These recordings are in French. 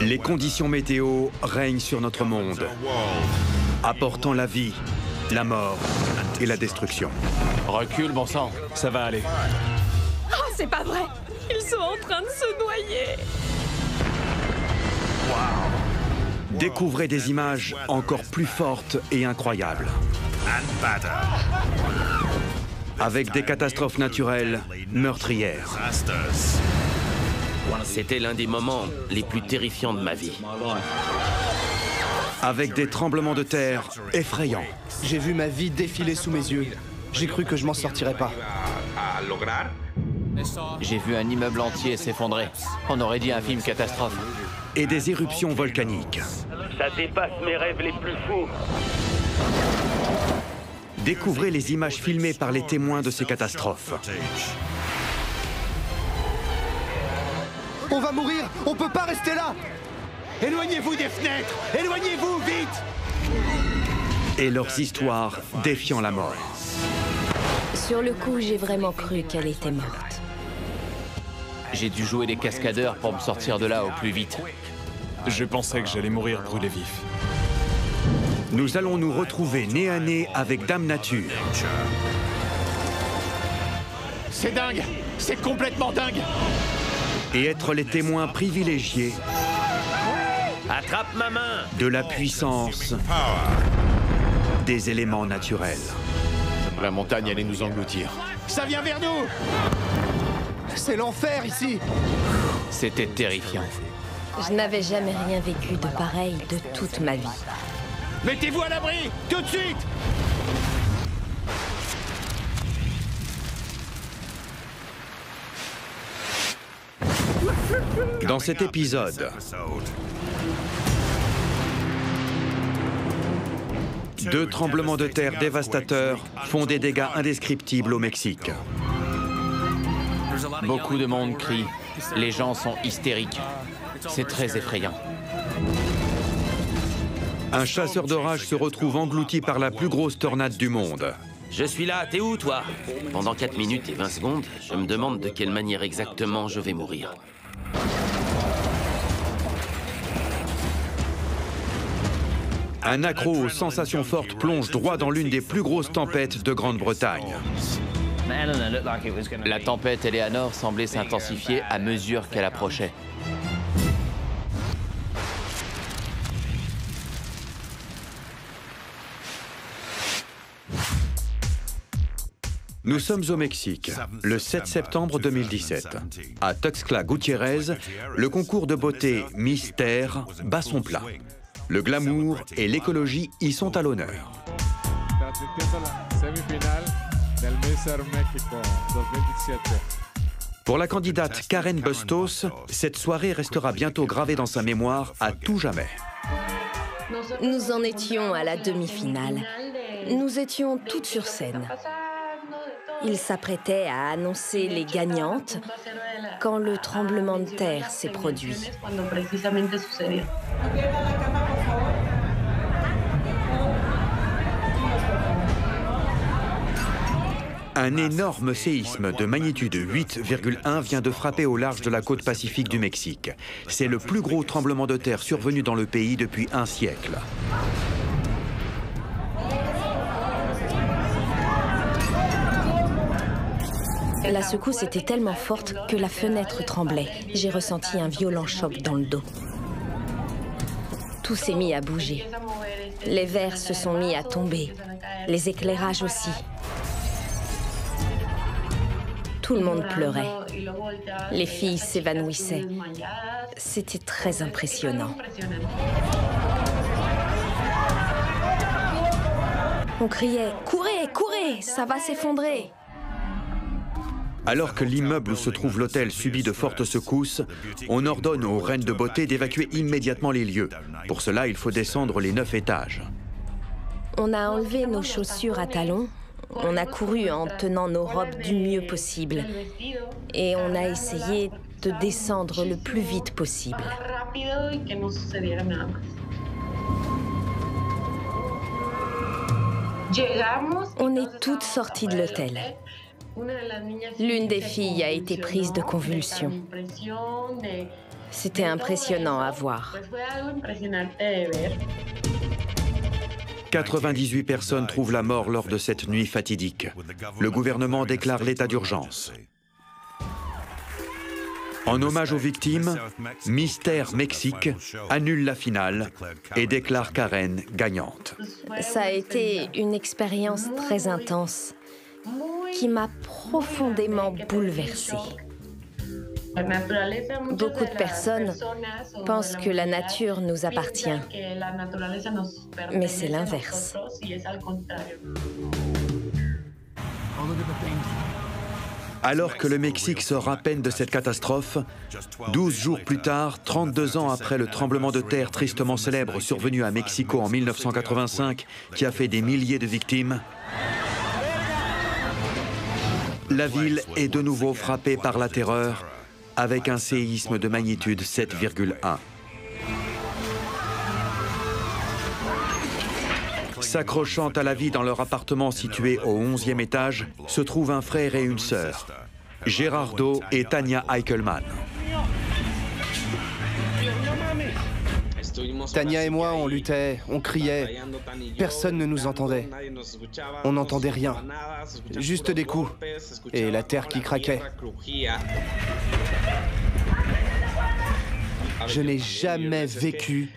Les conditions météo règnent sur notre monde, apportant la vie, la mort et la destruction. Recule, bon sang, ça va aller. Oh, c'est pas vrai! Ils sont en train de se noyer! Découvrez des images encore plus fortes et incroyables. Avec des catastrophes naturelles meurtrières. C'était l'un des moments les plus terrifiants de ma vie. Avec des tremblements de terre effrayants. J'ai vu ma vie défiler sous mes yeux. J'ai cru que je m'en sortirais pas. J'ai vu un immeuble entier s'effondrer. On aurait dit un film catastrophe. Et des éruptions volcaniques. Ça dépasse mes rêves les plus fous. Découvrez les images filmées par les témoins de ces catastrophes. On va mourir! On peut pas rester là! Éloignez-vous des fenêtres! Éloignez-vous, vite! Et leurs histoires défiant la mort. Sur le coup, j'ai vraiment cru qu'elle était morte. J'ai dû jouer les cascadeurs pour me sortir de là au plus vite. Je pensais que j'allais mourir brûlé vif. Nous allons nous retrouver nez à nez avec Dame Nature. C'est dingue! C'est complètement dingue! Et être les témoins privilégiés Attrape ma main! de la puissance des éléments naturels. La montagne allait nous engloutir. Ça vient vers nous! C'est l'enfer ici! C'était terrifiant. Je n'avais jamais rien vécu de pareil de toute ma vie. Mettez-vous à l'abri! Tout de suite! Dans cet épisode, deux tremblements de terre dévastateurs font des dégâts indescriptibles au Mexique. Beaucoup de monde crie. Les gens sont hystériques. C'est très effrayant. Un chasseur d'orage se retrouve englouti par la plus grosse tornade du monde. Je suis là, t'es où, toi? Pendant 4 minutes et 20 secondes, je me demande de quelle manière exactement je vais mourir. Un accro aux sensations fortes plonge droit dans l'une des plus grosses tempêtes de Grande-Bretagne. La tempête Eleanor semblait s'intensifier à mesure qu'elle approchait. Nous sommes au Mexique, le 7 septembre 2017. À Tuxtla Gutiérrez, le concours de beauté Miss Terre bat son plein. Le glamour et l'écologie y sont à l'honneur. Pour la candidate Karen Bustos, cette soirée restera bientôt gravée dans sa mémoire à tout jamais. Nous en étions à la demi-finale. Nous étions toutes sur scène. Ils s'apprêtaient à annoncer les gagnantes quand le tremblement de terre s'est produit. Un énorme séisme de magnitude 8,1 vient de frapper au large de la côte pacifique du Mexique. C'est le plus gros tremblement de terre survenu dans le pays depuis un siècle. La secousse était tellement forte que la fenêtre tremblait. J'ai ressenti un violent choc dans le dos. Tout s'est mis à bouger. Les verres se sont mis à tomber. Les éclairages aussi. Tout le monde pleurait. Les filles s'évanouissaient. C'était très impressionnant. On criait « Courez, courez, ça va s'effondrer !» Alors que l'immeuble où se trouve l'hôtel subit de fortes secousses, on ordonne aux reines de beauté d'évacuer immédiatement les lieux. Pour cela, il faut descendre les 9 étages. On a enlevé nos chaussures à talons. On a couru en tenant nos robes du mieux possible. Et on a essayé de descendre le plus vite possible. On est toutes sorties de l'hôtel. L'une des filles a été prise de convulsions. C'était impressionnant à voir. 98 personnes trouvent la mort lors de cette nuit fatidique. Le gouvernement déclare l'état d'urgence. En hommage aux victimes, Mystère Mexique annule la finale et déclare Karen gagnante. Ça a été une expérience très intense qui m'a profondément bouleversée. Beaucoup de personnes pensent que la nature nous appartient, mais c'est l'inverse. Alors que le Mexique sort à peine de cette catastrophe, 12 jours plus tard, 32 ans après le tremblement de terre tristement célèbre survenu à Mexico en 1985, qui a fait des milliers de victimes, la ville est de nouveau frappée par la terreur, avec un séisme de magnitude 7,1. S'accrochant à la vie dans leur appartement situé au 11e étage, se trouvent un frère et une sœur, Gerardo et Tania Eichelman. Tania et moi, on luttait, on criait. Personne ne nous entendait. On n'entendait rien. Juste des coups. Et la terre qui craquait. Je n'ai jamais vécu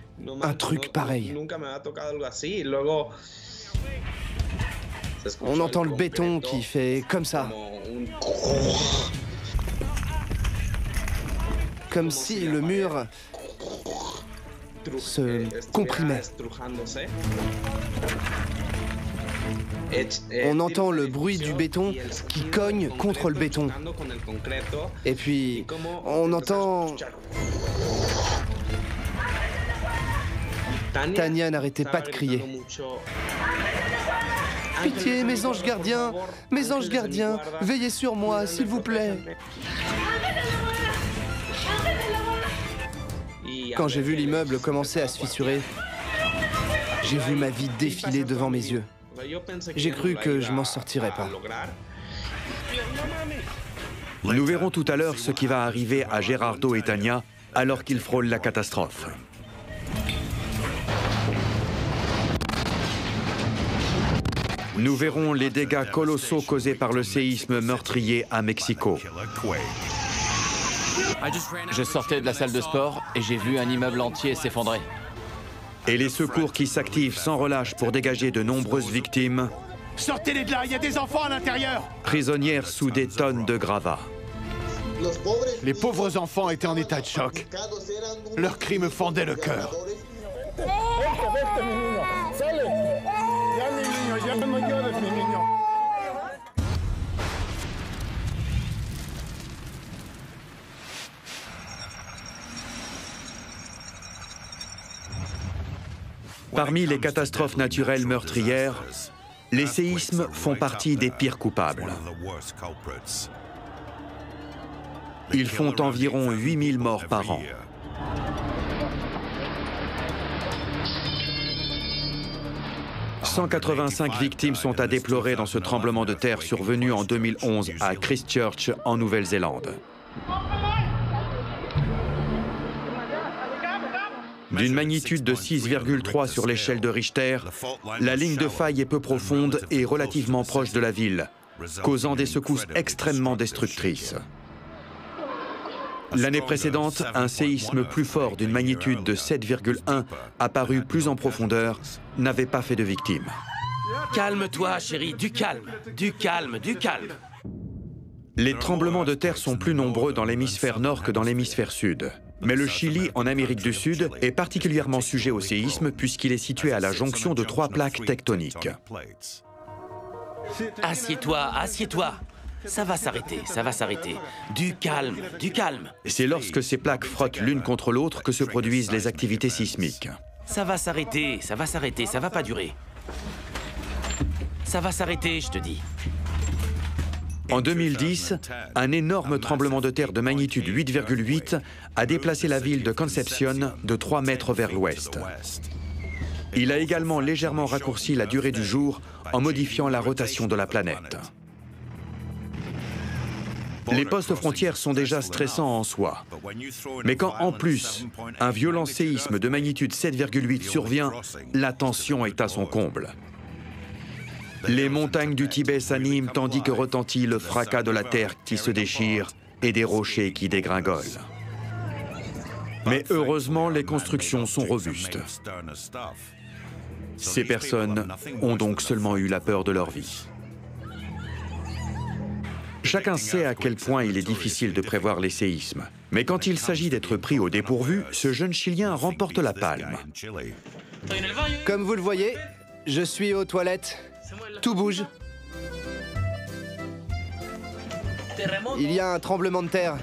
un truc pareil. On entend le béton qui fait comme ça. Comme si le mur se comprimait. On entend le bruit du béton qui cogne contre le béton. Et puis, on entend... Tania n'arrêtait pas de crier. Pitié, mes anges gardiens, veillez sur moi, s'il vous plaît. Quand j'ai vu l'immeuble commencer à se fissurer, j'ai vu ma vie défiler devant mes yeux. J'ai cru que je m'en sortirais pas. Nous verrons tout à l'heure ce qui va arriver à Gerardo et Tania alors qu'ils frôlent la catastrophe. Nous verrons les dégâts colossaux causés par le séisme meurtrier à Mexico. Je sortais de la salle de sport et j'ai vu un immeuble entier s'effondrer. Et les secours qui s'activent sans relâche pour dégager de nombreuses victimes. Sortez-les de là, il y a des enfants à l'intérieur! Prisonnières sous des tonnes de gravats. Les pauvres enfants étaient en état de choc. Leurs cris me fendaient le cœur. Parmi les catastrophes naturelles meurtrières, les séismes font partie des pires coupables. Ils font environ 8000 morts par an. « 185 victimes sont à déplorer dans ce tremblement de terre survenu en 2011 à Christchurch, en Nouvelle-Zélande. D'une magnitude de 6,3 sur l'échelle de Richter, la ligne de faille est peu profonde et relativement proche de la ville, causant des secousses extrêmement destructrices. L'année précédente, un séisme plus fort d'une magnitude de 7,1, apparu plus en profondeur, n'avait pas fait de victimes. Calme-toi, chérie, du calme, du calme, du calme. Les tremblements de terre sont plus nombreux dans l'hémisphère nord que dans l'hémisphère sud. Mais le Chili, en Amérique du Sud, est particulièrement sujet au séisme puisqu'il est situé à la jonction de 3 plaques tectoniques. Assieds-toi, assieds-toi. Ça va s'arrêter, ça va s'arrêter. Du calme, du calme. C'est lorsque ces plaques frottent l'une contre l'autre que se produisent les activités sismiques. Ça va s'arrêter, ça va pas durer. Ça va s'arrêter, je te dis. En 2010, un énorme tremblement de terre de magnitude 8,8 a déplacé la ville de Concepción de 3 mètres vers l'ouest. Il a également légèrement raccourci la durée du jour en modifiant la rotation de la planète. Les postes frontières sont déjà stressants en soi. Mais quand, en plus, un violent séisme de magnitude 7,8 survient, la tension est à son comble. Les montagnes du Tibet s'animent tandis que retentit le fracas de la terre qui se déchire et des rochers qui dégringolent. Mais heureusement, les constructions sont robustes. Ces personnes ont donc seulement eu la peur de leur vie. Chacun sait à quel point il est difficile de prévoir les séismes. Mais quand il s'agit d'être pris au dépourvu, ce jeune Chilien remporte la palme. Comme vous le voyez, je suis aux toilettes. Tout bouge. Il y a un tremblement de terre.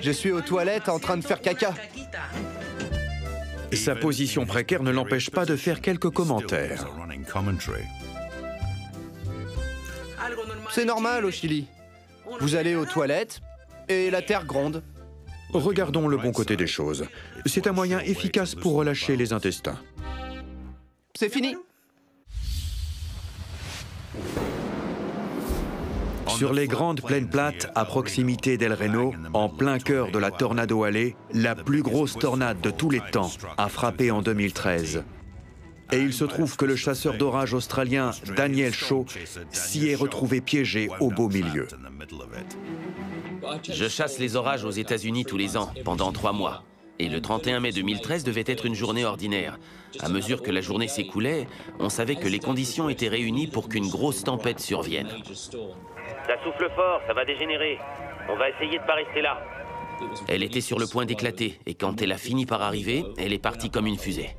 Je suis aux toilettes en train de faire caca. Sa position précaire ne l'empêche pas de faire quelques commentaires. C'est normal au Chili. Vous allez aux toilettes et la terre gronde. Regardons le bon côté des choses. C'est un moyen efficace pour relâcher les intestins. C'est fini. Sur les grandes plaines plates, à proximité d'El Reno, en plein cœur de la Tornado Alley, la plus grosse tornade de tous les temps a frappé en 2013. Et il se trouve que le chasseur d'orage australien Daniel Shaw s'y est retrouvé piégé au beau milieu. Je chasse les orages aux États-Unis tous les ans, pendant 3 mois. Et le 31 mai 2013 devait être une journée ordinaire. À mesure que la journée s'écoulait, on savait que les conditions étaient réunies pour qu'une grosse tempête survienne. Ça souffle fort, ça va dégénérer. On va essayer de pas rester là. Elle était sur le point d'éclater, et quand elle a fini par arriver, elle est partie comme une fusée.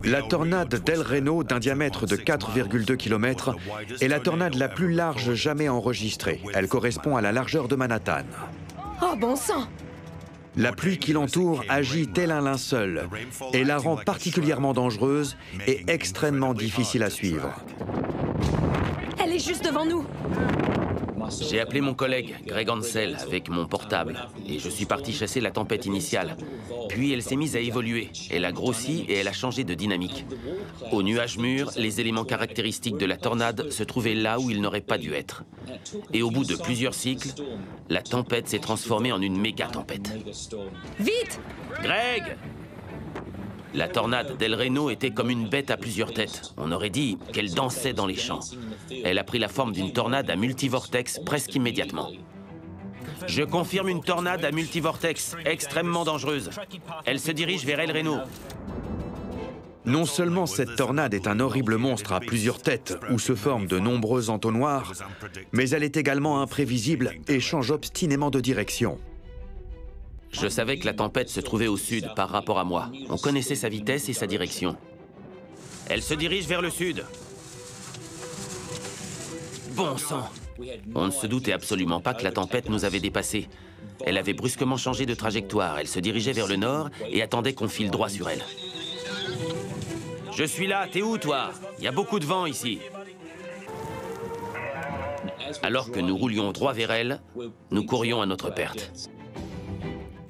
La tornade d'El Reno, d'un diamètre de 4,2 km, est la tornade la plus large jamais enregistrée. Elle correspond à la largeur de Manhattan. Oh bon sang! La pluie qui l'entoure agit tel un linceul et la rend particulièrement dangereuse et extrêmement difficile à suivre. Elle est juste devant nous! J'ai appelé mon collègue, Greg Ansel, avec mon portable, et je suis parti chasser la tempête initiale. Puis elle s'est mise à évoluer, elle a grossi et elle a changé de dynamique. Au nuage mûr, les éléments caractéristiques de la tornade se trouvaient là où ils n'auraient pas dû être. Et au bout de plusieurs cycles, la tempête s'est transformée en une méga-tempête. Vite! Greg! La tornade d'El Reno était comme une bête à plusieurs têtes. On aurait dit qu'elle dansait dans les champs. Elle a pris la forme d'une tornade à multivortex presque immédiatement. Je confirme une tornade à multivortex, extrêmement dangereuse. Elle se dirige vers El Reno. Non seulement cette tornade est un horrible monstre à plusieurs têtes où se forment de nombreux entonnoirs, mais elle est également imprévisible et change obstinément de direction. Je savais que la tempête se trouvait au sud par rapport à moi. On connaissait sa vitesse et sa direction. Elle se dirige vers le sud. Bon sang! On ne se doutait absolument pas que la tempête nous avait dépassés. Elle avait brusquement changé de trajectoire. Elle se dirigeait vers le nord et attendait qu'on file droit sur elle. Je suis là, t'es où toi? Il y a beaucoup de vent ici. Alors que nous roulions droit vers elle, nous courions à notre perte.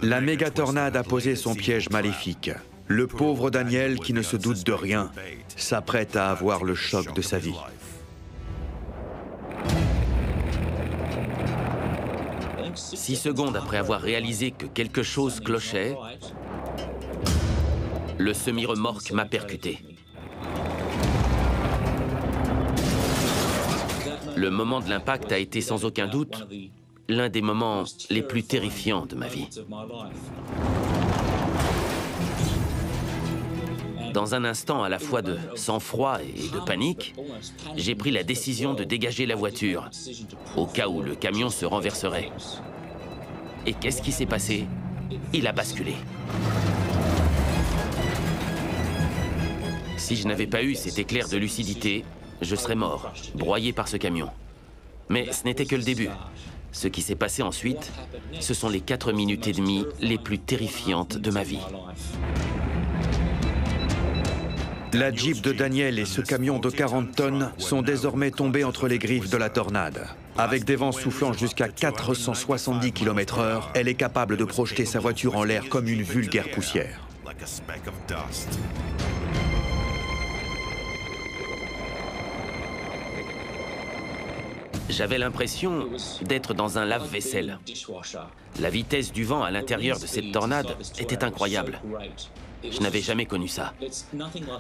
La méga-tornade a posé son piège maléfique. Le pauvre Daniel, qui ne se doute de rien, s'apprête à avoir le choc de sa vie. Six secondes après avoir réalisé que quelque chose clochait, le semi-remorque m'a percuté. Le moment de l'impact a été sans aucun doute l'un des moments les plus terrifiants de ma vie. Dans un instant à la fois de sang-froid et de panique, j'ai pris la décision de dégager la voiture, au cas où le camion se renverserait. Et qu'est-ce qui s'est passé? Il a basculé. Si je n'avais pas eu cet éclair de lucidité, je serais mort, broyé par ce camion. Mais ce n'était que le début. Ce qui s'est passé ensuite, ce sont les 4 minutes et demie les plus terrifiantes de ma vie. La Jeep de Daniel et ce camion de 40 tonnes sont désormais tombés entre les griffes de la tornade. Avec des vents soufflant jusqu'à 470 km/h, elle est capable de projeter sa voiture en l'air comme une vulgaire poussière. J'avais l'impression d'être dans un lave-vaisselle. La vitesse du vent à l'intérieur de cette tornade était incroyable. Je n'avais jamais connu ça.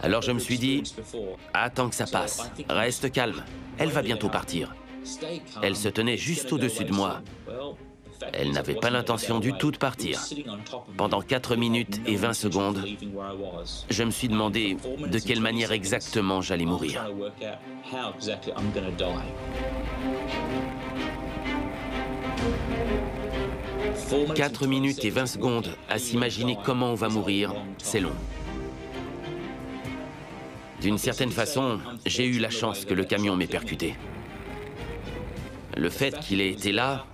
Alors je me suis dit, attends que ça passe, reste calme, elle va bientôt partir. Elle se tenait juste au-dessus de moi. Elle n'avait pas l'intention du tout de partir. Pendant 4 minutes et 20 secondes, je me suis demandé de quelle manière exactement j'allais mourir. 4 minutes et 20 secondes à s'imaginer comment on va mourir, c'est long. D'une certaine façon, j'ai eu la chance que le camion m'ait percuté. Le fait qu'il ait été là,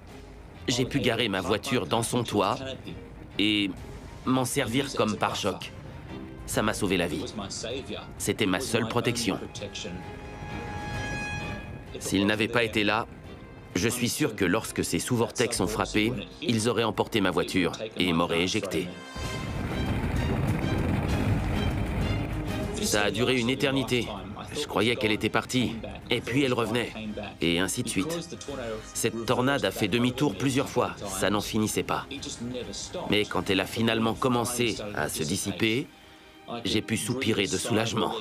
j'ai pu garer ma voiture dans son toit et m'en servir comme pare-choc. Ça m'a sauvé la vie. C'était ma seule protection. S'il n'avait pas été là, je suis sûr que lorsque ces sous-vortex ont frappé, ils auraient emporté ma voiture et m'auraient éjecté. Ça a duré une éternité. Je croyais qu'elle était partie, et puis elle revenait, et ainsi de suite. Cette tornade a fait demi-tour plusieurs fois, ça n'en finissait pas. Mais quand elle a finalement commencé à se dissiper, j'ai pu soupirer de soulagement.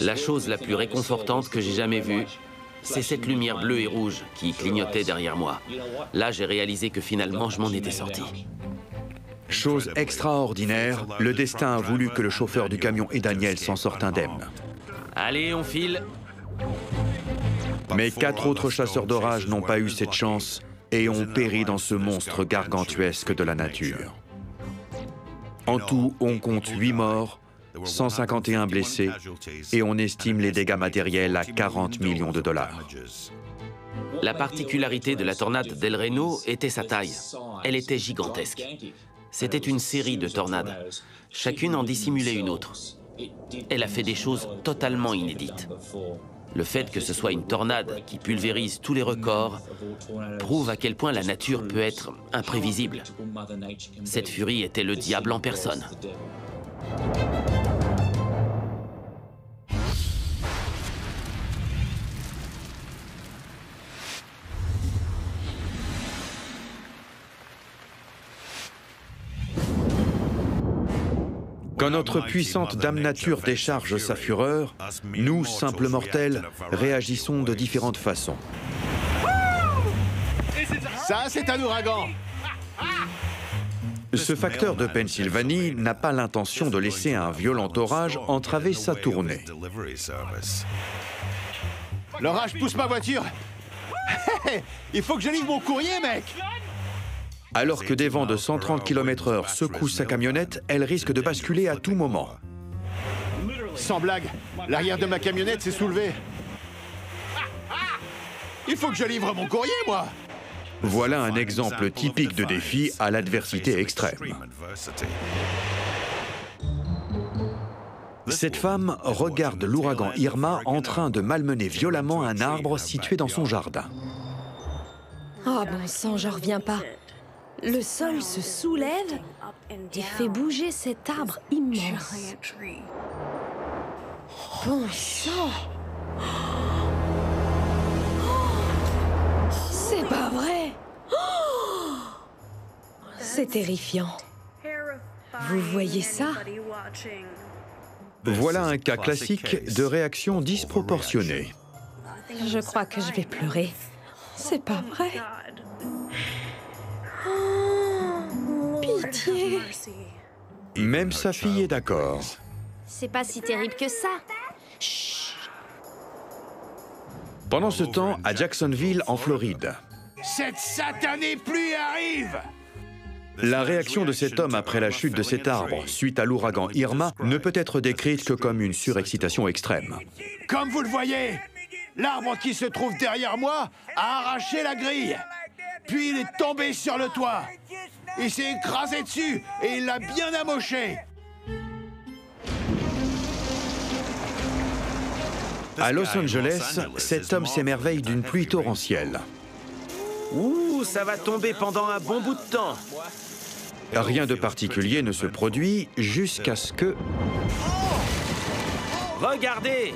La chose la plus réconfortante que j'ai jamais vue, c'est cette lumière bleue et rouge qui clignotait derrière moi. Là, j'ai réalisé que finalement, je m'en étais sorti. Chose extraordinaire, le destin a voulu que le chauffeur du camion et Daniel s'en sortent indemnes. Allez, on file. Mais 4 autres chasseurs d'orage n'ont pas eu cette chance et ont péri dans ce monstre gargantuesque de la nature. En tout, on compte 8 morts, 151 blessés et on estime les dégâts matériels à 40 millions de dollars. La particularité de la tornade d'El Reno était sa taille. Elle était gigantesque. C'était une série de tornades. Chacune en dissimulait une autre. Elle a fait des choses totalement inédites. Le fait que ce soit une tornade qui pulvérise tous les records prouve à quel point la nature peut être imprévisible. Cette furie était le diable en personne. Quand notre puissante Dame Nature décharge sa fureur, nous, simples mortels, réagissons de différentes façons. Ça, c'est un ouragan! Ce facteur de Pennsylvanie n'a pas l'intention de laisser un violent orage entraver sa tournée. L'orage pousse ma voiture! Il faut que je livre mon courrier, mec! Alors que des vents de 130 km/h secouent sa camionnette, elle risque de basculer à tout moment. Sans blague, l'arrière de ma camionnette s'est soulevé. Il faut que je livre mon courrier, moi! Voilà un exemple typique de défi à l'adversité extrême. Cette femme regarde l'ouragan Irma en train de malmener violemment un arbre situé dans son jardin. Oh bon sang, j'en reviens pas. Le sol se soulève et fait bouger cet arbre immense. Bon sang! C'est pas vrai! C'est terrifiant. Vous voyez ça? Voilà un cas classique de réaction disproportionnée. Je crois que je vais pleurer. C'est pas vrai. Pitié. Même sa fille est d'accord. C'est pas si terrible que ça. Chut. Pendant ce temps, à Jacksonville, en Floride, Cette satanée pluie arrive! la réaction de cet homme après la chute de cet arbre suite à l'ouragan Irma ne peut être décrite que comme une surexcitation extrême. Comme vous le voyez, l'arbre qui se trouve derrière moi a arraché la grille. Puis il est tombé sur le toit. Il s'est écrasé dessus et il l'a bien amoché. À Los Angeles, cet homme s'émerveille d'une pluie torrentielle. Ouh, ça va tomber pendant un bon bout de temps. Rien de particulier ne se produit jusqu'à ce que... Regardez!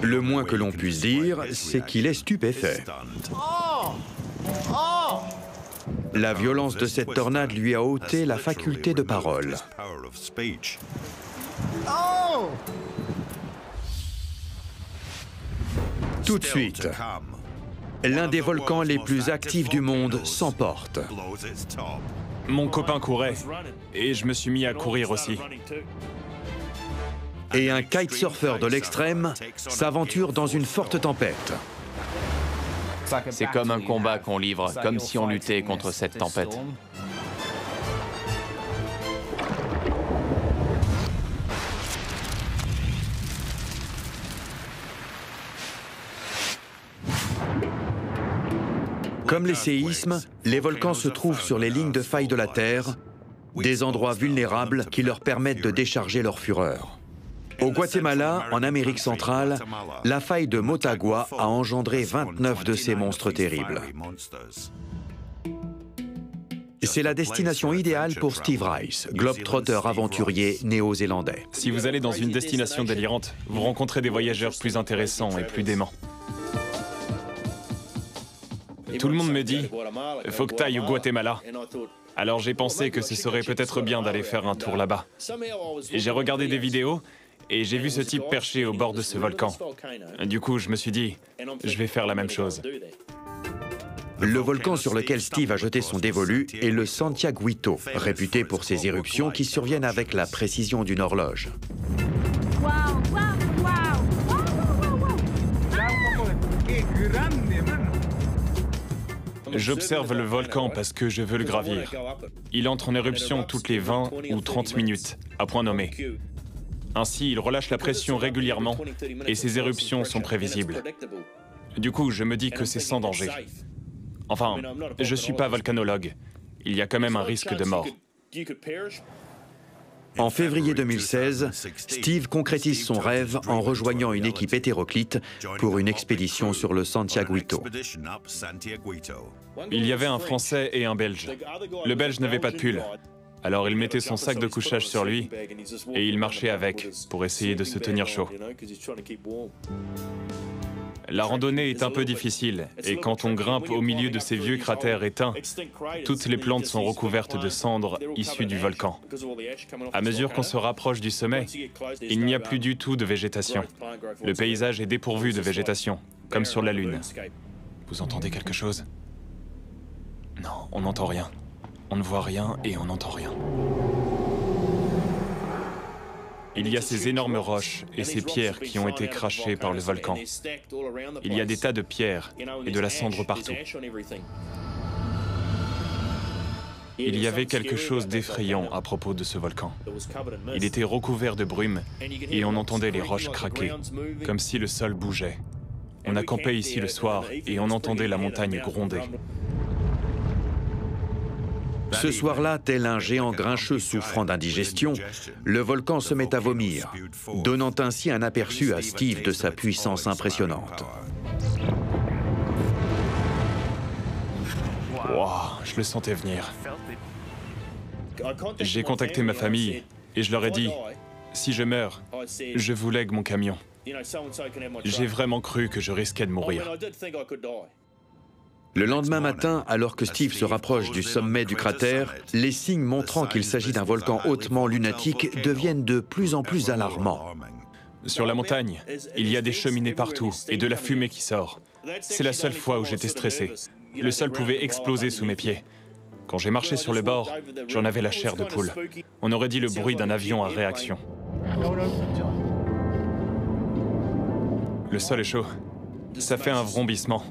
Le moins que l'on puisse dire, c'est qu'il est stupéfait. La violence de cette tornade lui a ôté la faculté de parole. Tout de suite, l'un des volcans les plus actifs du monde s'emporte. Mon copain courait, et je me suis mis à courir aussi. Et un kitesurfer de l'extrême s'aventure dans une forte tempête. C'est comme un combat qu'on livre, comme si on luttait contre cette tempête. Comme les séismes, les volcans se trouvent sur les lignes de faille de la Terre, des endroits vulnérables qui leur permettent de décharger leur fureur. Au Guatemala, en Amérique centrale, la faille de Motagua a engendré 29 de ces monstres terribles. C'est la destination idéale pour Steve Rice, globe-trotter aventurier néo-zélandais. Si vous allez dans une destination délirante, vous rencontrez des voyageurs plus intéressants et plus déments. Tout le monde me dit « Faut que t'ailles au Guatemala ». Alors j'ai pensé que ce serait peut-être bien d'aller faire un tour là-bas. Et j'ai regardé des vidéos et j'ai vu ce type perché au bord de ce volcan. Du coup, je me suis dit « Je vais faire la même chose ». Le volcan sur lequel Steve a jeté son dévolu est le Santiaguito, réputé pour ses éruptions qui surviennent avec la précision d'une horloge. J'observe le volcan parce que je veux le gravir. Il entre en éruption toutes les 20 ou 30 minutes, à point nommé. Ainsi, il relâche la pression régulièrement et ses éruptions sont prévisibles. Du coup, je me dis que c'est sans danger. Enfin, je ne suis pas volcanologue. Il y a quand même un risque de mort. En février 2016, Steve concrétise son rêve en rejoignant une équipe hétéroclite pour une expédition sur le Santiaguito. Il y avait un Français et un Belge. Le Belge n'avait pas de pull. Alors il mettait son sac de couchage sur lui et il marchait avec pour essayer de se tenir chaud. La randonnée est un peu difficile et quand on grimpe au milieu de ces vieux cratères éteints, toutes les plantes sont recouvertes de cendres issues du volcan. À mesure qu'on se rapproche du sommet, il n'y a plus du tout de végétation. Le paysage est dépourvu de végétation, comme sur la Lune. Vous entendez quelque chose? Non, on n'entend rien. On ne voit rien et on n'entend rien. Il y a ces énormes roches et ces pierres qui ont été crachées par le volcan. Il y a des tas de pierres et de la cendre partout. Il y avait quelque chose d'effrayant à propos de ce volcan. Il était recouvert de brume et on entendait les roches craquer, comme si le sol bougeait. On a campé ici le soir et on entendait la montagne gronder. Ce soir-là, tel un géant grincheux souffrant d'indigestion, le volcan se met à vomir, donnant ainsi un aperçu à Steve de sa puissance impressionnante. Wow, je le sentais venir. J'ai contacté ma famille et je leur ai dit, si je meurs, je vous lègue mon camion. J'ai vraiment cru que je risquais de mourir. Le lendemain matin, alors que Steve se rapproche du sommet du cratère, les signes montrant qu'il s'agit d'un volcan hautement lunatique deviennent de plus en plus alarmants. Sur la montagne, il y a des cheminées partout et de la fumée qui sort. C'est la seule fois où j'étais stressé. Le sol pouvait exploser sous mes pieds. Quand j'ai marché sur le bord, j'en avais la chair de poule. On aurait dit le bruit d'un avion à réaction. Le sol est chaud. Ça fait un vrombissement.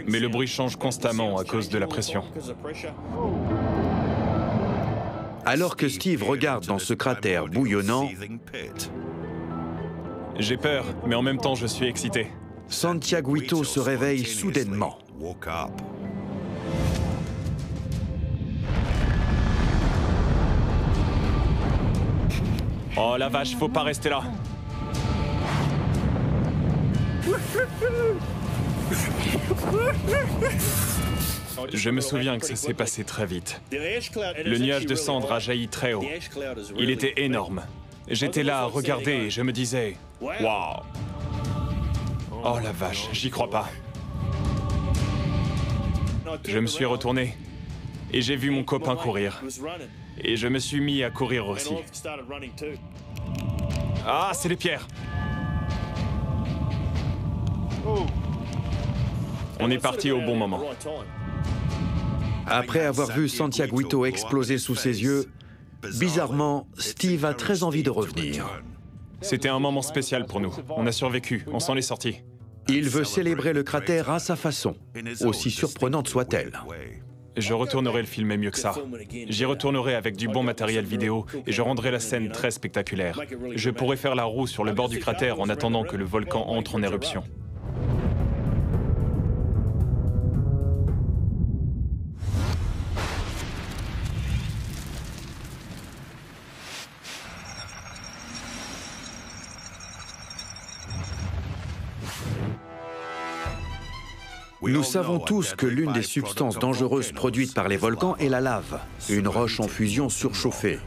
Mais le bruit change constamment à cause de la pression. Alors que Steve regarde dans ce cratère bouillonnant, j'ai peur, mais en même temps je suis excité. Santiaguito se réveille soudainement. Oh la vache, faut pas rester là. Je me souviens que ça s'est passé très vite. Le nuage de cendres a jailli très haut. Il était énorme. J'étais là à regarder et je me disais « Waouh !» Oh la vache, j'y crois pas. Je me suis retourné et j'ai vu mon copain courir. Et je me suis mis à courir aussi. Ah, c'est les pierres! On est parti au bon moment. Après avoir vu Santiaguito exploser sous ses yeux, bizarrement, Steve a très envie de revenir. C'était un moment spécial pour nous. On a survécu, on s'en est sortis. Il veut célébrer le cratère à sa façon, aussi surprenante soit-elle. Je retournerai le filmer mieux que ça. J'y retournerai avec du bon matériel vidéo et je rendrai la scène très spectaculaire. Je pourrai faire la roue sur le bord du cratère en attendant que le volcan entre en éruption. Nous savons tous que l'une des substances dangereuses produites par les volcans est la lave, une roche en fusion surchauffée.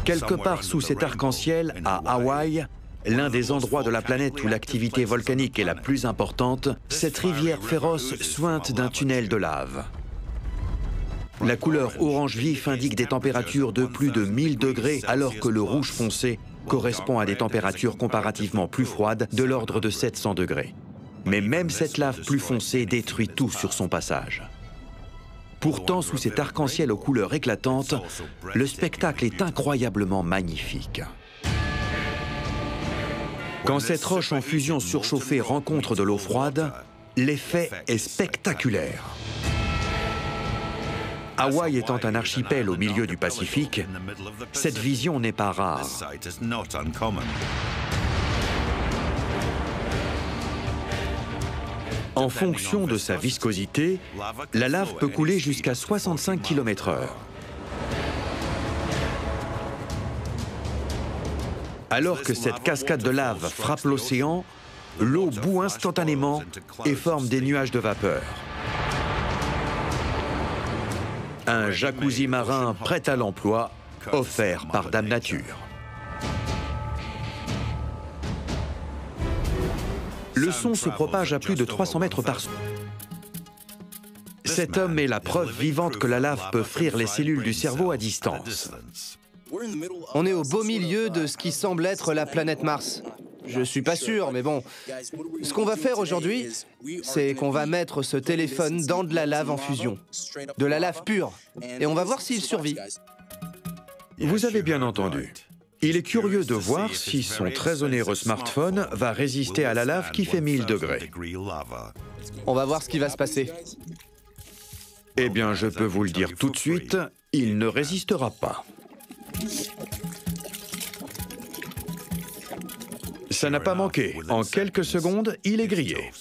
Quelque part sous cet arc-en-ciel, à Hawaï, l'un des endroits de la planète où l'activité volcanique est la plus importante, cette rivière féroce suinte d'un tunnel de lave. La couleur orange vif indique des températures de plus de 1000 degrés, alors que le rouge foncé correspond à des températures comparativement plus froides, de l'ordre de 700 degrés. Mais même cette lave plus foncée détruit tout sur son passage. Pourtant, sous cet arc-en-ciel aux couleurs éclatantes, le spectacle est incroyablement magnifique. Quand cette roche en fusion surchauffée rencontre de l'eau froide, l'effet est spectaculaire. Hawaï étant un archipel au milieu du Pacifique, cette vision n'est pas rare. En fonction de sa viscosité, la lave peut couler jusqu'à 65 km/h. Alors que cette cascade de lave frappe l'océan, l'eau bout instantanément et forme des nuages de vapeur. Un jacuzzi marin prêt à l'emploi, offert par Dame Nature. Le son se propage à plus de 300 mètres par seconde. Cet homme est la preuve vivante que la lave peut frire les cellules du cerveau à distance. On est au beau milieu de ce qui semble être la planète Mars. Je suis pas sûr, mais bon. Ce qu'on va faire aujourd'hui, c'est qu'on va mettre ce téléphone dans de la lave en fusion. De la lave pure. Et on va voir s'il survit. Vous avez bien entendu. Il est curieux de voir si son très onéreux smartphone va résister à la lave qui fait 1000 degrés. On va voir ce qui va se passer. Eh bien, je peux vous le dire tout de suite, il ne résistera pas. Ça n'a pas manqué. En quelques secondes, il est grillé.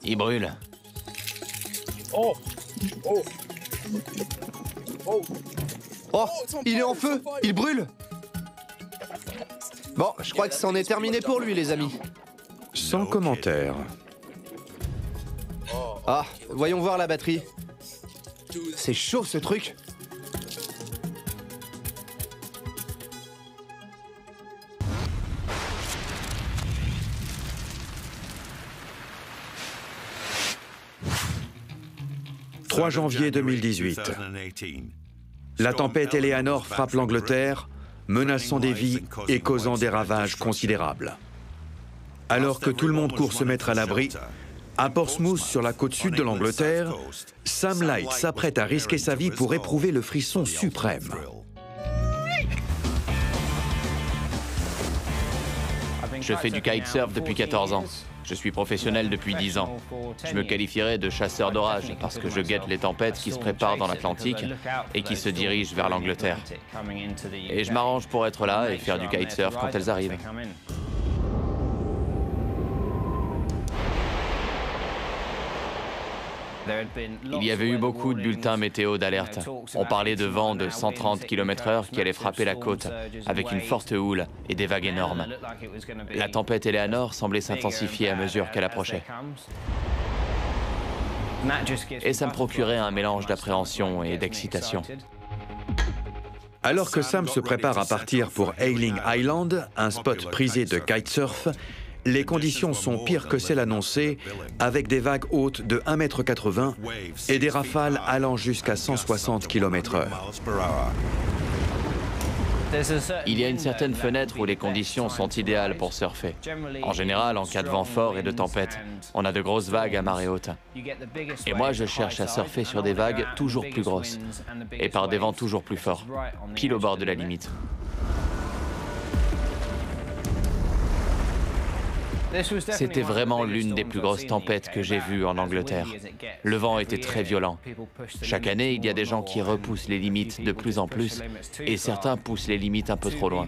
Il brûle. Oh, il est en feu! Il brûle! Bon, je crois que c'en est terminé pour lui, les amis. Sans commentaire. Ah, voyons voir la batterie. C'est chaud, ce truc. « 3 janvier 2018. La tempête Eleanor frappe l'Angleterre, menaçant des vies et causant des ravages considérables. Alors que tout le monde court se mettre à l'abri, à Portsmouth, sur la côte sud de l'Angleterre, Sam Light s'apprête à risquer sa vie pour éprouver le frisson suprême. Je fais du kitesurf depuis 14 ans. Je suis professionnel depuis 10 ans. Je me qualifierais de chasseur d'orage parce que je guette les tempêtes qui se préparent dans l'Atlantique et qui se dirigent vers l'Angleterre. Et je m'arrange pour être là et faire du kitesurf quand elles arrivent. Il y avait eu beaucoup de bulletins météo d'alerte. On parlait de vents de 130 km/h qui allaient frapper la côte, avec une forte houle et des vagues énormes. La tempête Eleanor semblait s'intensifier à mesure qu'elle approchait. Et ça me procurait un mélange d'appréhension et d'excitation. Alors que Sam se prépare à partir pour Hayling Island, un spot prisé de kitesurf, les conditions sont pires que celles annoncées, avec des vagues hautes de 1,80 m et des rafales allant jusqu'à 160 km/h. Il y a une certaine fenêtre où les conditions sont idéales pour surfer. En général, en cas de vent fort et de tempête, on a de grosses vagues à marée haute. Et moi, je cherche à surfer sur des vagues toujours plus grosses et par des vents toujours plus forts, pile au bord de la limite. C'était vraiment l'une des plus grosses tempêtes que j'ai vues en Angleterre. Le vent était très violent. Chaque année, il y a des gens qui repoussent les limites de plus en plus, et certains poussent les limites un peu trop loin.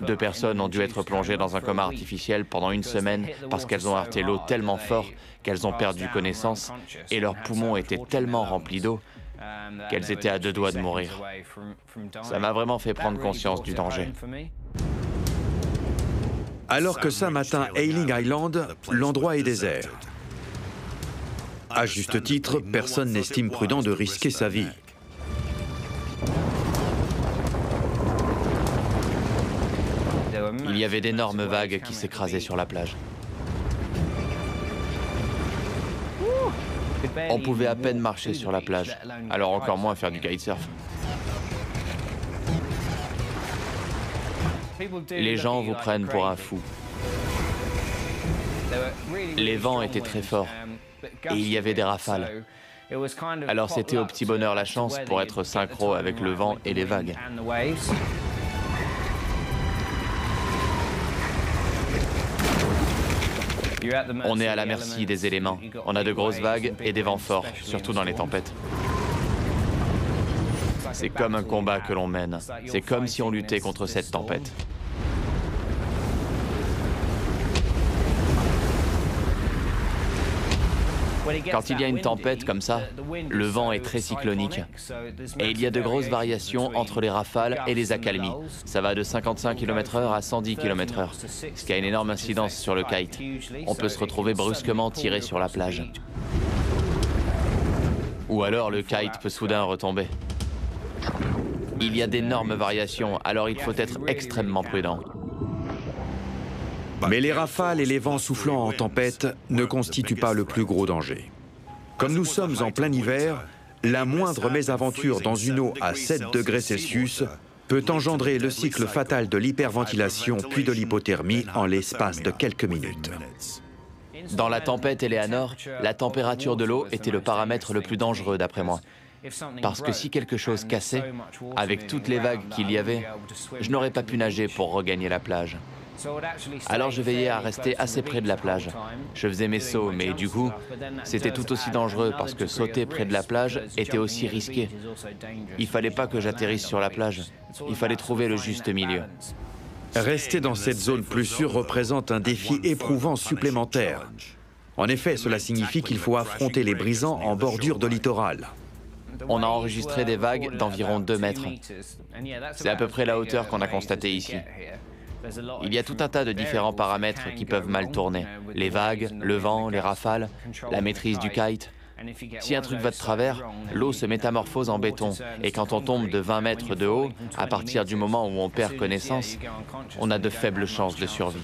2 personnes ont dû être plongées dans un coma artificiel pendant 1 semaine parce qu'elles ont heurté l'eau tellement fort qu'elles ont perdu connaissance, et leurs poumons étaient tellement remplis d'eau qu'elles étaient à 2 doigts de mourir. Ça m'a vraiment fait prendre conscience du danger. Alors que Sam atteint Hayling Island, l'endroit est désert. À juste titre, personne n'estime prudent de risquer sa vie. Il y avait d'énormes vagues qui s'écrasaient sur la plage. On pouvait à peine marcher sur la plage, alors encore moins faire du kitesurf. Les gens vous prennent pour un fou. Les vents étaient très forts et il y avait des rafales. Alors c'était au petit bonheur la chance pour être synchro avec le vent et les vagues. On est à la merci des éléments. On a de grosses vagues et des vents forts, surtout dans les tempêtes. C'est comme un combat que l'on mène. C'est comme si on luttait contre cette tempête. Quand il y a une tempête comme ça, le vent est très cyclonique. Et il y a de grosses variations entre les rafales et les accalmies. Ça va de 55 km/h à 110 km/h, ce qui a une énorme incidence sur le kite. On peut se retrouver brusquement tiré sur la plage. Ou alors le kite peut soudain retomber. Il y a d'énormes variations, alors il faut être extrêmement prudent. Mais les rafales et les vents soufflant en tempête ne constituent pas le plus gros danger. Comme nous sommes en plein hiver, la moindre mésaventure dans une eau à 7 degrés Celsius peut engendrer le cycle fatal de l'hyperventilation puis de l'hypothermie en l'espace de quelques minutes. Dans la tempête Eleanor, la température de l'eau était le paramètre le plus dangereux d'après moi. Parce que si quelque chose cassait, avec toutes les vagues qu'il y avait, je n'aurais pas pu nager pour regagner la plage. Alors je veillais à rester assez près de la plage. Je faisais mes sauts, mais du coup, c'était tout aussi dangereux parce que sauter près de la plage était aussi risqué. Il fallait pas que j'atterrisse sur la plage. Il fallait trouver le juste milieu. Rester dans cette zone plus sûre représente un défi éprouvant supplémentaire. En effet, cela signifie qu'il faut affronter les brisants en bordure de littoral. On a enregistré des vagues d'environ 2 mètres. C'est à peu près la hauteur qu'on a constatée ici. Il y a tout un tas de différents paramètres qui peuvent mal tourner. Les vagues, le vent, les rafales, la maîtrise du kite. Si un truc va de travers, l'eau se métamorphose en béton. Et quand on tombe de 20 mètres de haut, à partir du moment où on perd connaissance, on a de faibles chances de survie.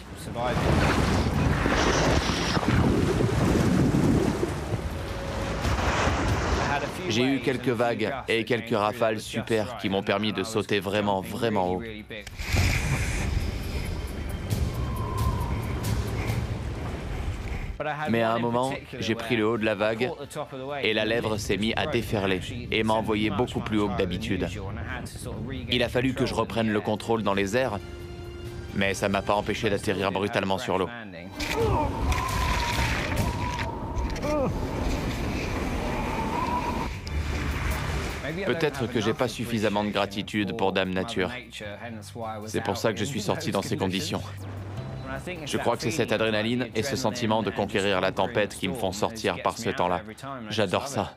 J'ai eu quelques vagues et quelques rafales super qui m'ont permis de sauter vraiment, vraiment haut. Mais à un moment, j'ai pris le haut de la vague et la lèvre s'est mise à déferler et m'a envoyé beaucoup plus haut que d'habitude. Il a fallu que je reprenne le contrôle dans les airs, mais ça ne m'a pas empêché d'atterrir brutalement sur l'eau. Peut-être que j'ai pas suffisamment de gratitude pour Dame Nature. C'est pour ça que je suis sorti dans ces conditions. Je crois que c'est cette adrénaline et ce sentiment de conquérir la tempête qui me font sortir par ce temps-là. J'adore ça.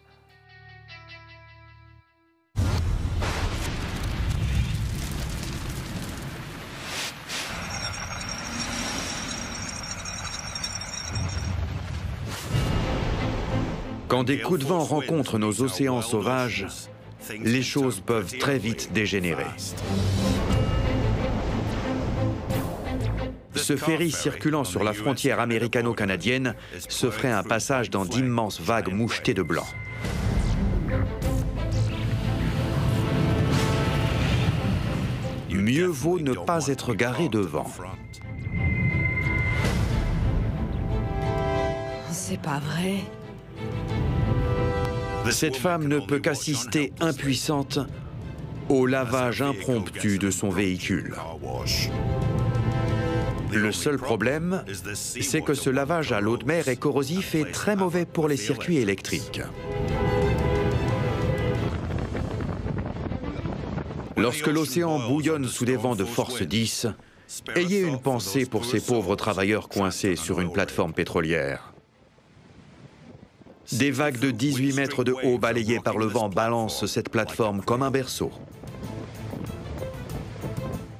Quand des coups de vent rencontrent nos océans sauvages, les choses peuvent très vite dégénérer. Ce ferry circulant sur la frontière américano-canadienne se ferait un passage dans d'immenses vagues mouchetées de blanc. Mieux vaut ne pas être garé devant. C'est pas vrai. Cette femme ne peut qu'assister impuissante au lavage impromptu de son véhicule. Le seul problème, c'est que ce lavage à l'eau de mer est corrosif et très mauvais pour les circuits électriques. Lorsque l'océan bouillonne sous des vents de force 10, ayez une pensée pour ces pauvres travailleurs coincés sur une plateforme pétrolière. Des vagues de 18 mètres de haut balayées par le vent balancent cette plateforme comme un berceau.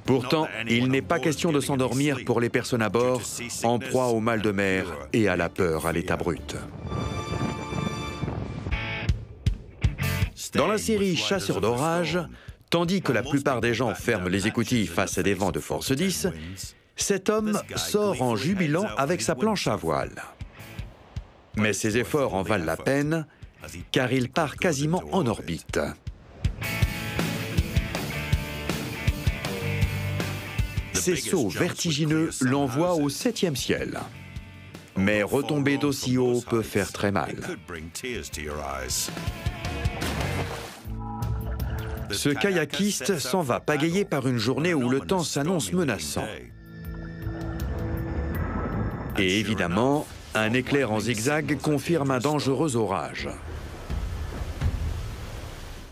Pourtant, il n'est pas question de s'endormir pour les personnes à bord, en proie au mal de mer et à la peur à l'état brut. Dans la série Chasseurs d'orage, tandis que la plupart des gens ferment les écoutilles face à des vents de force 10, cet homme sort en jubilant avec sa planche à voile. Mais ses efforts en valent la peine, car il part quasiment en orbite. Ces sauts vertigineux l'envoient au 7e ciel. Mais retomber d'aussi haut peut faire très mal. Ce kayakiste s'en va pagayer par une journée où le temps s'annonce menaçant. Et évidemment, un éclair en zigzag confirme un dangereux orage.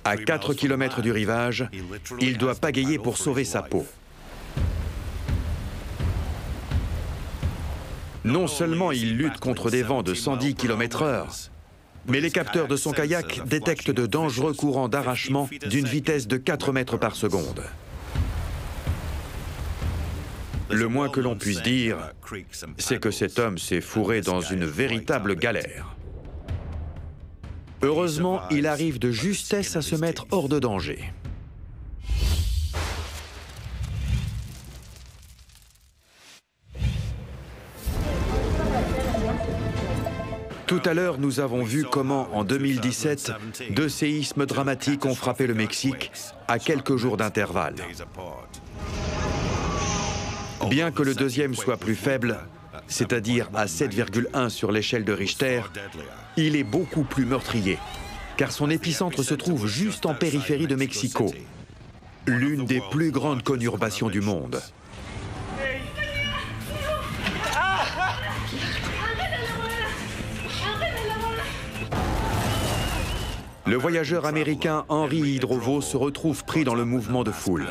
À 4 km du rivage, il doit pagayer pour sauver sa peau. Non seulement il lutte contre des vents de 110 km/h, mais les capteurs de son kayak détectent de dangereux courants d'arrachement d'une vitesse de 4 mètres par seconde. Le moins que l'on puisse dire, c'est que cet homme s'est fourré dans une véritable galère. Heureusement, il arrive de justesse à se mettre hors de danger. Tout à l'heure, nous avons vu comment, en 2017, 2 séismes dramatiques ont frappé le Mexique à quelques jours d'intervalle. Bien que le deuxième soit plus faible, c'est-à-dire à 7,1 sur l'échelle de Richter, il est beaucoup plus meurtrier, car son épicentre se trouve juste en périphérie de Mexico, l'une des plus grandes conurbations du monde. Le voyageur américain Henry Hidrovo se retrouve pris dans le mouvement de foule.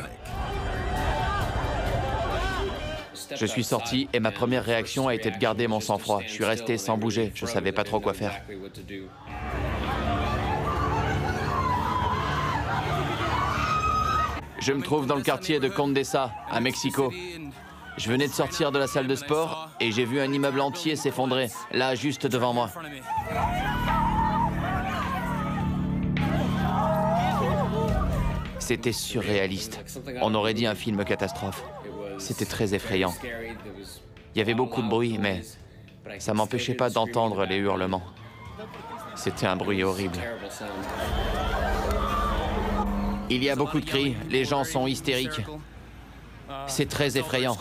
Je suis sorti et ma première réaction a été de garder mon sang-froid. Je suis resté sans bouger, je ne savais pas trop quoi faire. Je me trouve dans le quartier de Condesa, à Mexico. Je venais de sortir de la salle de sport et j'ai vu un immeuble entier s'effondrer, là, juste devant moi. C'était surréaliste. On aurait dit un film catastrophe. C'était très effrayant. Il y avait beaucoup de bruit, mais ça m'empêchait pas d'entendre les hurlements. C'était un bruit horrible. Il y a beaucoup de cris, les gens sont hystériques. C'est très effrayant.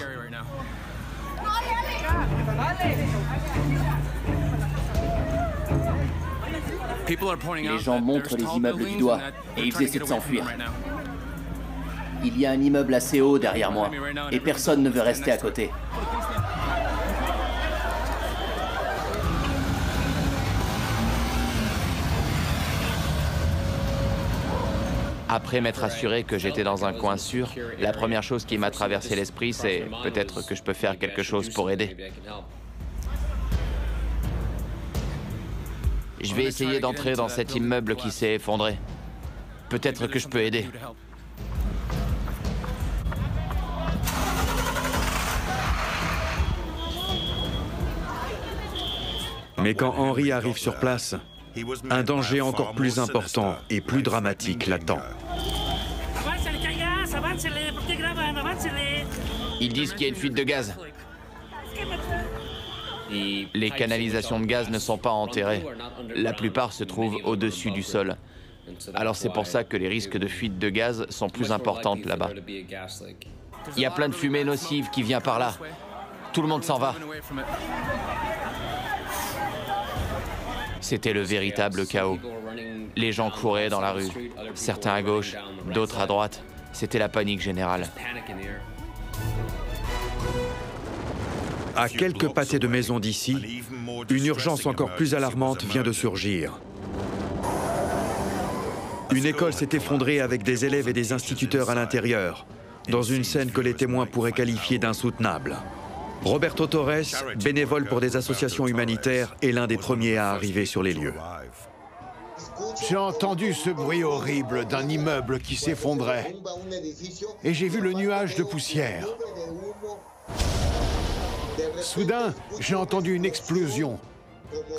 Les gens montrent les immeubles du doigt et ils essaient de s'enfuir. Il y a un immeuble assez haut derrière moi et personne ne veut rester à côté. Après m'être assuré que j'étais dans un coin sûr, la première chose qui m'a traversé l'esprit, c'est peut-être que je peux faire quelque chose pour aider. Je vais essayer d'entrer dans cet immeuble qui s'est effondré. Peut-être que je peux aider. Mais quand Henry arrive sur place, Un danger encore plus important et plus dramatique l'attend. Ils disent qu'il y a une fuite de gaz. Les canalisations de gaz ne sont pas enterrées. La plupart se trouvent au-dessus du sol. Alors c'est pour ça que les risques de fuite de gaz sont plus importantes là-bas. Il y a plein de fumée nocive qui vient par là. Tout le monde s'en va. C'était le véritable chaos. Les gens couraient dans la rue, certains à gauche, d'autres à droite. C'était la panique générale. À quelques pâtés de maisons d'ici, une urgence encore plus alarmante vient de surgir. Une école s'est effondrée avec des élèves et des instituteurs à l'intérieur, dans une scène que les témoins pourraient qualifier d'insoutenable. Roberto Torres, bénévole pour des associations humanitaires, est l'un des premiers à arriver sur les lieux. J'ai entendu ce bruit horrible d'un immeuble qui s'effondrait. Et j'ai vu le nuage de poussière. Soudain, j'ai entendu une explosion,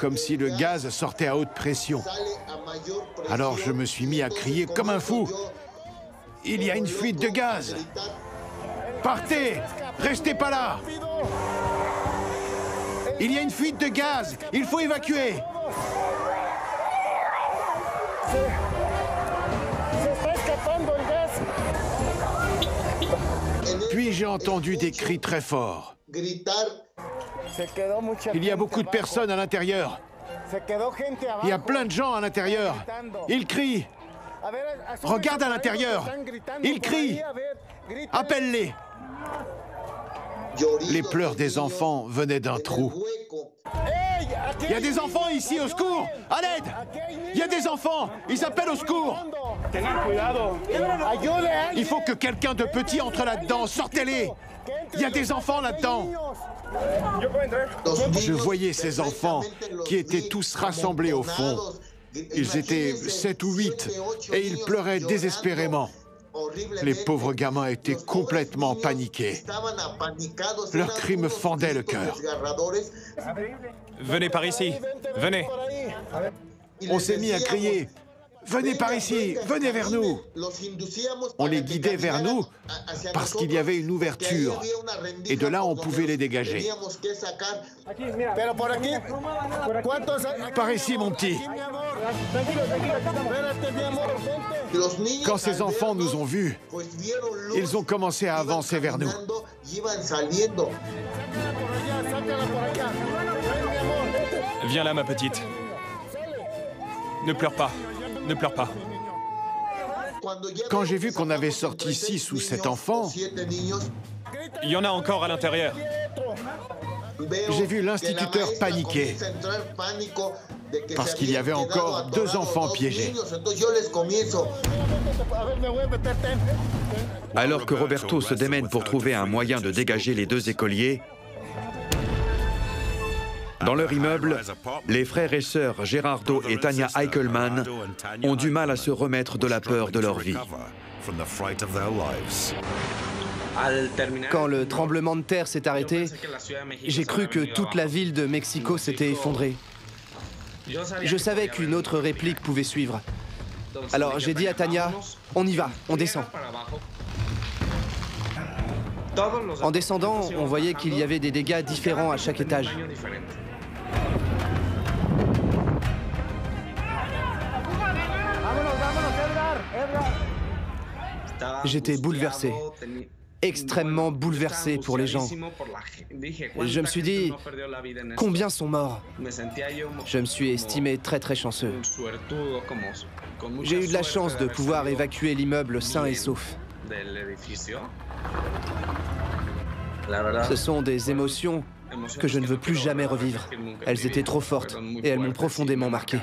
comme si le gaz sortait à haute pression. Alors je me suis mis à crier comme un fou. Il y a une fuite de gaz! Partez! Restez pas là! Il y a une fuite de gaz! Il faut évacuer! Puis j'ai entendu des cris très forts. Il y a beaucoup de personnes à l'intérieur. Il y a plein de gens à l'intérieur. Ils crient. Regarde à l'intérieur. Ils crient. Appelle-les. Les pleurs des enfants venaient d'un trou. Il y a des enfants ici, au secours! À l'aide! Il y a des enfants! Ils appellent au secours! Il faut que quelqu'un de petit entre là-dedans. Sortez-les! Il y a des enfants là-dedans! Je voyais ces enfants qui étaient tous rassemblés au fond. Ils étaient 7 ou 8 et ils pleuraient désespérément. Les pauvres gamins étaient complètement paniqués. Leurs cris me fendaient le cœur. Venez par ici, venez. On s'est mis à crier. Venez par ici, venez vers nous. On les guidait vers nous parce qu'il y avait une ouverture. Et de là, on pouvait les dégager. Par ici, mon petit. Quand ces enfants nous ont vus, ils ont commencé à avancer vers nous. Viens là, ma petite. Ne pleure pas. Ne pleure pas. Quand j'ai vu qu'on avait sorti 6 ou 7 enfants, Il y en a encore à l'intérieur. j'ai vu l'instituteur paniquer parce qu'il y avait encore 2 enfants piégés. Alors que Roberto se démène pour trouver un moyen de dégager les 2 écoliers, dans leur immeuble, les frères et sœurs Gerardo et Tania Eichelman ont du mal à se remettre de la peur de leur vie. Quand le tremblement de terre s'est arrêté, j'ai cru que toute la ville de Mexico s'était effondrée. Je savais qu'une autre réplique pouvait suivre. Alors j'ai dit à Tania, on y va, on descend. En descendant, on voyait qu'il y avait des dégâts différents à chaque étage. J'étais bouleversé, extrêmement bouleversé pour les gens. Je me suis dit, combien sont morts? Je me suis estimé très chanceux. J'ai eu de la chance de pouvoir évacuer l'immeuble sain et sauf. Ce sont des émotions que je ne veux plus jamais revivre. Elles étaient trop fortes et elles m'ont profondément marqué.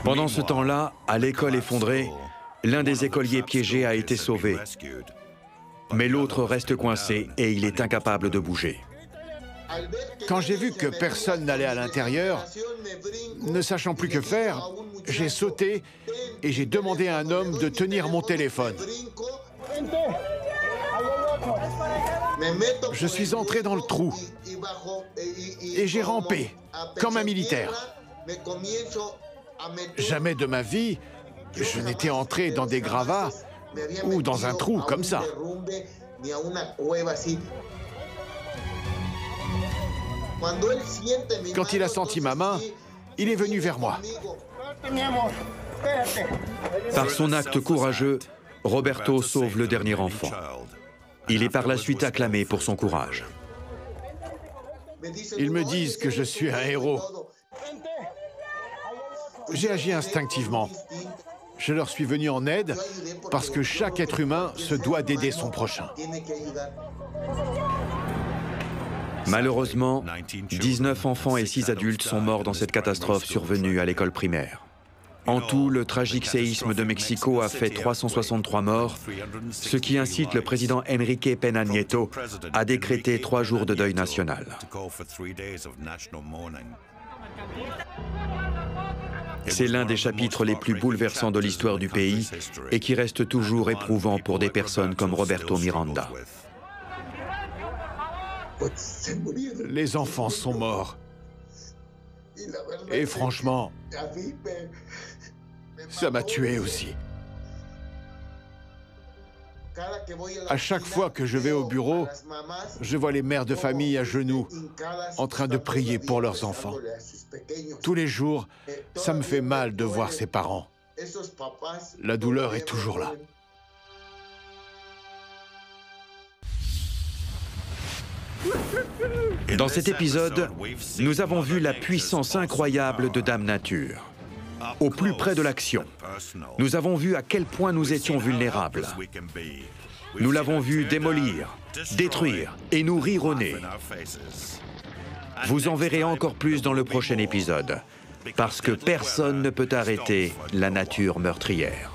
Pendant ce temps-là, à l'école effondrée, l'un des écoliers piégés a été sauvé. Mais l'autre reste coincé et il est incapable de bouger. Quand j'ai vu que personne n'allait à l'intérieur, ne sachant plus que faire, j'ai sauté et j'ai demandé à un homme de tenir mon téléphone. Je suis entré dans le trou et j'ai rampé, comme un militaire. Jamais de ma vie, je n'étais entré dans des gravats ou dans un trou comme ça. Quand il a senti ma main, il est venu vers moi. Par son acte courageux, Roberto sauve le dernier enfant. Il est par la suite acclamé pour son courage. Ils me disent que je suis un héros. J'ai agi instinctivement. Je leur suis venu en aide parce que chaque être humain se doit d'aider son prochain. Malheureusement, 19 enfants et 6 adultes sont morts dans cette catastrophe survenue à l'école primaire. En tout, le tragique séisme de Mexico a fait 363 morts, ce qui incite le président Enrique Peña Nieto à décréter 3 jours de deuil national. C'est l'un des chapitres les plus bouleversants de l'histoire du pays et qui reste toujours éprouvant pour des personnes comme Roberto Miranda. Les enfants sont morts. Et franchement, ça m'a tué aussi. À chaque fois que je vais au bureau, je vois les mères de famille à genoux, en train de prier pour leurs enfants. Tous les jours, ça me fait mal de voir ces parents. La douleur est toujours là. Dans cet épisode, nous avons vu la puissance incroyable de Dame Nature. Au plus près de l'action, nous avons vu à quel point nous étions vulnérables. Nous l'avons vu démolir, détruire et nous rire au nez. Vous en verrez encore plus dans le prochain épisode, parce que personne ne peut arrêter la nature meurtrière.